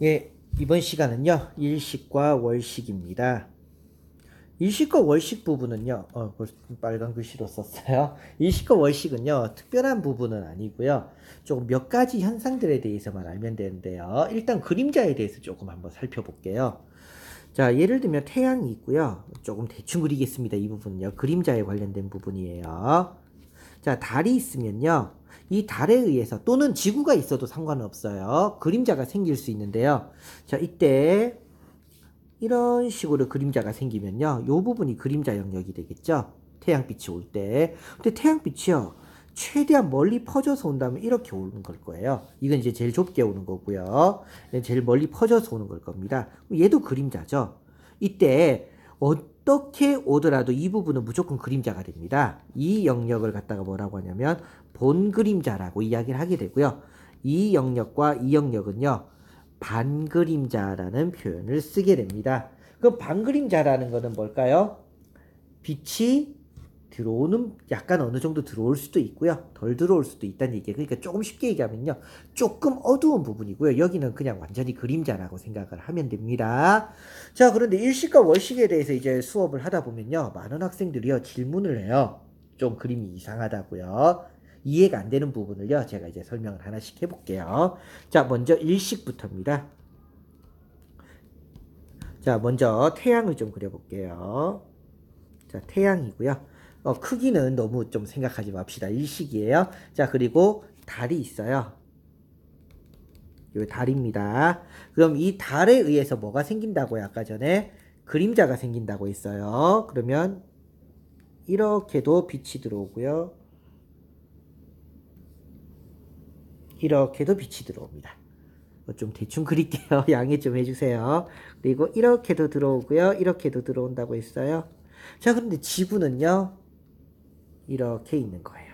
예, 이번 시간은요, 일식과 월식입니다. 일식과 월식 부분은요, 벌써 빨간 글씨로 썼어요. 일식과 월식은요, 특별한 부분은 아니고요. 조금 몇 가지 현상들에 대해서만 알면 되는데요. 일단 그림자에 대해서 조금 한번 살펴볼게요. 자, 예를 들면 태양이 있고요. 조금 대충 그리겠습니다. 이 부분은요. 그림자에 관련된 부분이에요. 자, 달이 있으면요. 이 달에 의해서 또는 지구가 있어도 상관은 없어요. 그림자가 생길 수 있는데요. 자, 이때 이런 식으로 그림자가 생기면요. 요 부분이 그림자 영역이 되겠죠. 태양빛이 올 때. 근데 태양빛이요. 최대한 멀리 퍼져서 온다면 이렇게 오는 걸 거예요. 이건 이제 제일 좁게 오는 거고요. 제일 멀리 퍼져서 오는 걸 겁니다. 얘도 그림자죠. 이때 어떻게 오더라도 이 부분은 무조건 그림자가 됩니다. 이 영역을 갖다가 뭐라고 하냐면 본 그림자라고 이야기를 하게 되고요. 이 영역과 이 영역은요. 반그림자라는 표현을 쓰게 됩니다. 그럼 반그림자라는 것은 뭘까요? 빛이 들어오는 약간 어느 정도 들어올 수도 있고요. 덜 들어올 수도 있다는 얘기예요. 그러니까 조금 쉽게 얘기하면요. 조금 어두운 부분이고요. 여기는 그냥 완전히 그림자라고 생각을 하면 됩니다. 자, 그런데 일식과 월식에 대해서 이제 수업을 하다 보면요. 많은 학생들이요. 질문을 해요. 좀 그림이 이상하다고요. 이해가 안 되는 부분을요. 제가 이제 설명을 하나씩 해볼게요. 자, 먼저 일식부터입니다. 자, 먼저 태양을 좀 그려볼게요. 자, 태양이고요. 크기는 너무 좀 생각하지 맙시다. 일식이에요. 자, 그리고 달이 있어요. 요 달입니다. 그럼 이 달에 의해서 뭐가 생긴다고요? 아까 전에 그림자가 생긴다고 했어요. 그러면 이렇게도 빛이 들어오고요. 이렇게도 빛이 들어옵니다. 좀 대충 그릴게요. 양해 좀 해주세요. 그리고 이렇게도 들어오고요. 이렇게도 들어온다고 했어요. 자, 그런데 지구는요. 이렇게 있는 거예요.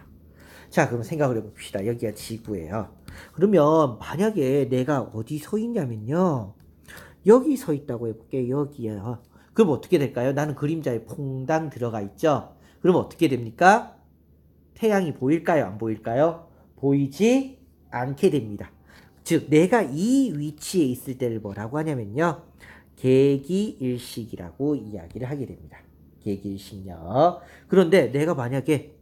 자, 그럼 생각을 해봅시다. 여기가 지구예요. 그러면 만약에 내가 어디 서 있냐면요. 여기 서 있다고 해볼게요. 여기요. 그럼 어떻게 될까요? 나는 그림자에 퐁당 들어가 있죠. 그럼 어떻게 됩니까? 태양이 보일까요? 안 보일까요? 보이지 않게 됩니다. 즉 내가 이 위치에 있을 때를 뭐라고 하냐면요. 계기일식이라고 이야기를 하게 됩니다. 계기일식요. 그런데 내가 만약에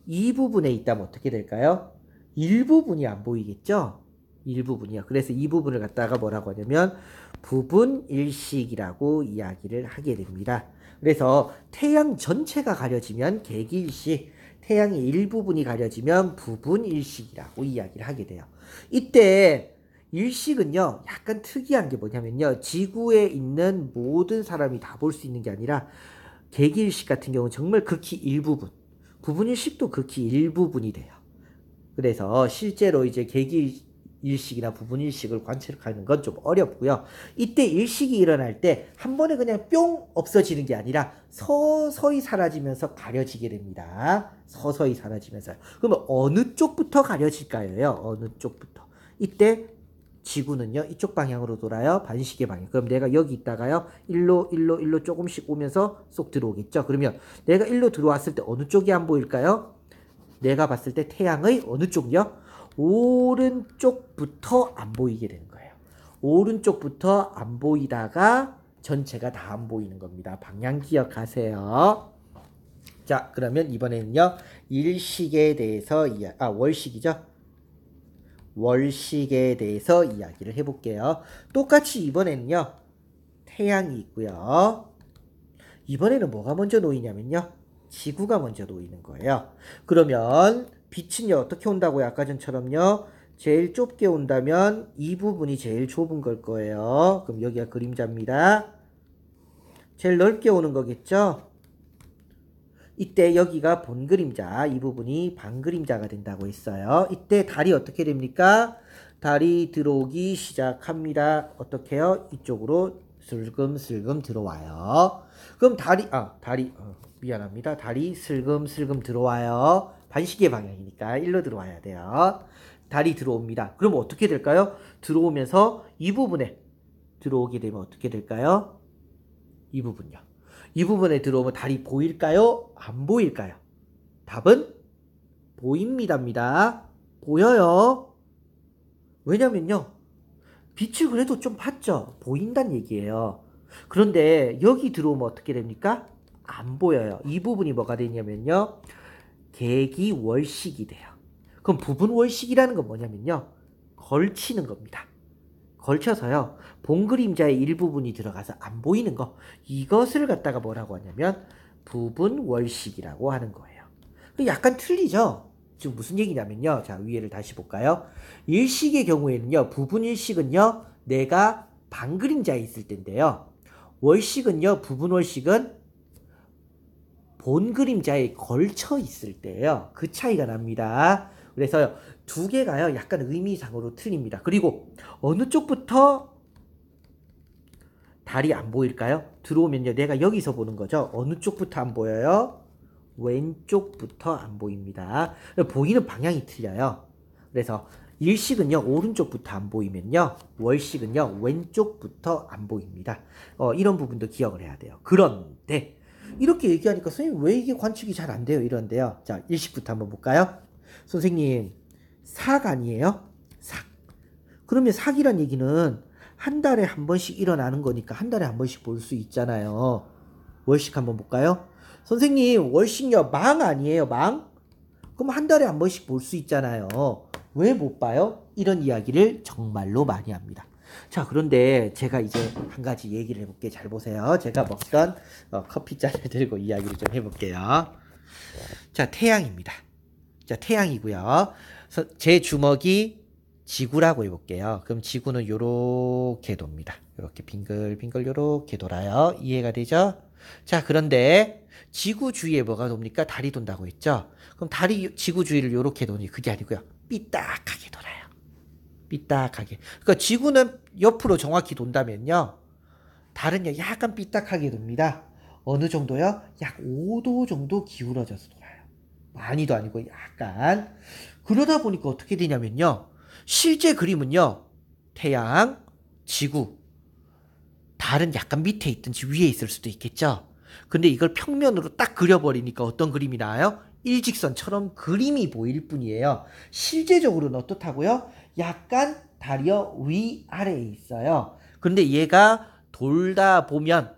이 부분에 있다면 어떻게 될까요? 일부분이 안 보이겠죠? 일부분이요. 그래서 이 부분을 갖다가 뭐라고 하냐면 부분일식이라고 이야기를 하게 됩니다. 그래서 태양 전체가 가려지면 계기일식, 태양의 일부분이 가려지면 부분일식이라고 이야기를 하게 돼요. 이때 일식은요, 약간 특이한 게 뭐냐면요, 지구에 있는 모든 사람이 다 볼 수 있는 게 아니라 계기일식 같은 경우는 정말 극히 일부분, 부분일식도 극히 일부분이 돼요. 그래서 실제로 이제 계기일식이나 부분일식을 관측하는 건 좀 어렵고요. 이때 일식이 일어날 때 한 번에 그냥 뿅 없어지는 게 아니라 서서히 사라지면서 가려지게 됩니다. 서서히 사라지면서. 그러면 어느 쪽부터 가려질까요? 어느 쪽부터. 이때 지구는요. 이쪽 방향으로 돌아요. 반시계 방향. 그럼 내가 여기 있다가요. 일로 조금씩 오면서 쏙 들어오겠죠. 그러면 내가 일로 들어왔을 때 어느 쪽이 안 보일까요? 내가 봤을 때 태양의 어느 쪽이요? 오른쪽부터 안 보이게 되는 거예요. 오른쪽부터 안 보이다가 전체가 다 안 보이는 겁니다. 방향 기억하세요. 자, 그러면 이번에는요. 일식에 대해서 월식이죠. 월식에 대해서 이야기를 해볼게요. 똑같이 이번에는요. 태양이 있고요. 이번에는 뭐가 먼저 놓이냐면요. 지구가 먼저 놓이는 거예요. 그러면 빛은요. 어떻게 온다고요? 아까 전처럼요. 제일 좁게 온다면 이 부분이 제일 좁은 걸 거예요. 그럼 여기가 그림자입니다. 제일 넓게 오는 거겠죠? 이때 여기가 본 그림자, 이 부분이 반 그림자가 된다고 했어요. 이때 달이 어떻게 됩니까? 달이 들어오기 시작합니다. 어떻게 해요? 이쪽으로 슬금슬금 들어와요. 그럼 미안합니다. 달이 슬금슬금 들어와요. 반시계 방향이니까 일로 들어와야 돼요. 달이 들어옵니다. 그럼 어떻게 될까요? 들어오면서 이 부분에 들어오게 되면 어떻게 될까요? 이 부분요. 이 부분에 들어오면 달이 보일까요? 안 보일까요? 답은 보입니다입니다. 보여요. 왜냐면요. 빛을 그래도 좀 봤죠? 보인다는 얘기예요. 그런데 여기 들어오면 어떻게 됩니까? 안 보여요. 이 부분이 뭐가 되냐면요. 계기월식이 돼요. 그럼 부분월식이라는 건 뭐냐면요. 걸치는 겁니다. 걸쳐서요. 본 그림자의 일부분이 들어가서 안 보이는 거. 이것을 갖다가 뭐라고 하냐면 부분월식이라고 하는 거예요. 약간 틀리죠? 지금 무슨 얘기냐면요. 자, 위에를 다시 볼까요? 일식의 경우에는요. 부분일식은요. 내가 반그림자에 있을 때인데요. 월식은요. 부분월식은 본 그림자에 걸쳐 있을 때예요. 그 차이가 납니다. 그래서 두 개가요. 약간 의미상으로 틀립니다. 그리고 어느 쪽부터 달이 안 보일까요? 들어오면요. 내가 여기서 보는 거죠. 어느 쪽부터 안 보여요? 왼쪽부터 안 보입니다. 보이는 방향이 틀려요. 그래서 일식은요. 오른쪽부터 안 보이면요. 월식은요. 왼쪽부터 안 보입니다. 이런 부분도 기억을 해야 돼요. 그런데 이렇게 얘기하니까 선생님 왜 이게 관측이 잘 안 돼요? 이런데요. 자, 일식부터 한번 볼까요? 선생님, 삭 아니에요? 삭. 그러면 삭이란 얘기는 한 달에 한 번씩 일어나는 거니까 한 달에 한 번씩 볼 수 있잖아요. 월식 한번 볼까요? 선생님, 월식요, 망 아니에요? 망? 그럼 한 달에 한 번씩 볼 수 있잖아요. 왜 못 봐요? 이런 이야기를 정말로 많이 합니다. 자, 그런데 제가 이제 한 가지 얘기를 해볼게요. 잘 보세요. 제가 먹던 커피잔을 들고 이야기를 좀 해볼게요. 자, 태양입니다. 자, 태양이고요. 제 주먹이 지구라고 해볼게요. 그럼 지구는 요렇게 돕니다. 요렇게 빙글빙글 요렇게 돌아요. 이해가 되죠? 자, 그런데 지구 주위에 뭐가 돕니까? 달이 돈다고 했죠? 그럼 달이 지구 주위를 요렇게 도니 그게 아니고요. 삐딱하게 돌아요. 삐딱하게. 그러니까 지구는 옆으로 정확히 돈다면요. 달은요, 약간 삐딱하게 돕니다. 어느 정도요? 약 5도 정도 기울어져서 돌아요. 많이도 아니고 약간. 그러다 보니까 어떻게 되냐면요. 실제 그림은요. 태양, 지구, 달은 약간 밑에 있든지 위에 있을 수도 있겠죠. 근데 이걸 평면으로 딱 그려버리니까 어떤 그림이 나와요? 일직선처럼 그림이 보일 뿐이에요. 실제적으로는 어떻다고요? 약간 달이요 위아래에 있어요. 근데 얘가 돌다 보면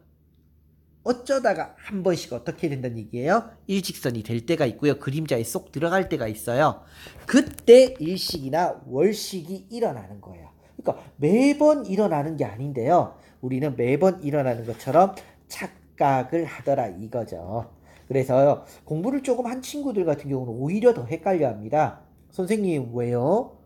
어쩌다가 한 번씩 어떻게 된다는 얘기예요? 일직선이 될 때가 있고요. 그림자에 쏙 들어갈 때가 있어요. 그때 일식이나 월식이 일어나는 거예요. 그러니까 매번 일어나는 게 아닌데요. 우리는 매번 일어나는 것처럼 착각을 하더라 이거죠. 그래서 공부를 조금 한 친구들 같은 경우는 오히려 더 헷갈려 합니다. 선생님 왜요?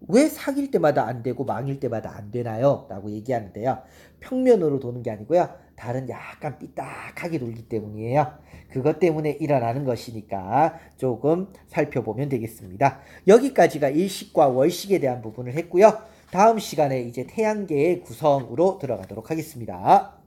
왜 사귈 때마다 안 되고 망일 때마다 안 되나요? 라고 얘기하는데요. 평면으로 도는 게 아니고요. 달은 약간 삐딱하게 돌기 때문이에요. 그것 때문에 일어나는 것이니까 조금 살펴보면 되겠습니다. 여기까지가 일식과 월식에 대한 부분을 했고요. 다음 시간에 이제 태양계의 구성으로 들어가도록 하겠습니다.